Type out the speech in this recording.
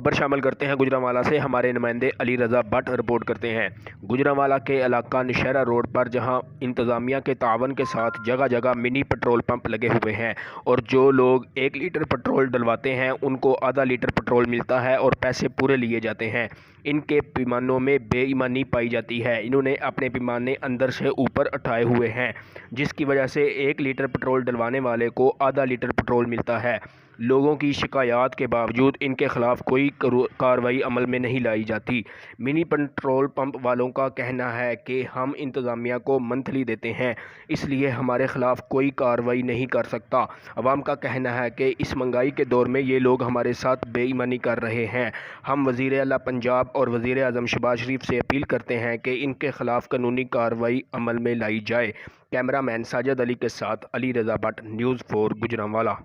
خبر شامل کرتے ہیں گجرانوالہ سے۔ ہمارے نمائندے علی رضا بٹ رپورٹ کرتے ہیں۔ گجرانوالہ کے علاقہ نشہرہ روڈ پر جہاں انتظامیہ کے تعاون کے ساتھ جگہ جگہ منی پٹرول پمپ لگے ہوئے ہیں اور جو لوگ 1 لیٹر پٹرول ڈلواتے ہیں ان کو آدھا لیٹر پٹرول ملتا ہے اور پیسے پورے لیے جاتے ہیں، ان کے پیمانوں میں بے ایمانی پائی جاتی ہے۔ انہوں نے اپنے پیمانے اندر سے اوپر اٹھائے ہوئے ہیں، جس کی وجہ سے 1 لیٹر پٹرول ڈلوانے والے کو آدھا لیٹر پٹرول ملتا ہے۔ لوگوں کی شکایات کے باوجود ان کے خلاف کوئی کارروائی عمل میں نہیں لائی جاتی۔ منی پٹرول پمپ والوں کا کہنا ہے کہ ہم انتظامیہ کو منتھلی دیتے ہیں، اس لیے ہمارے خلاف کوئی کارروائی نہیں کر سکتا۔ عوام کا کہنا ہے کہ اس مہنگائی کے دور میں یہ لوگ ہمارے ساتھ بے ایمانی کر رہے ہیں۔ ہم وزیر اعلیٰ پنجاب اور وزیر اعظم شہباز شریف سے اپیل کرتے ہیں کہ ان کے خلاف قانونی کارروائی عمل میں لائی جائے۔ کیمرہ مین ساجد علی کے ساتھ علی رضا بٹ، نیوز 4 گجرانوالہ۔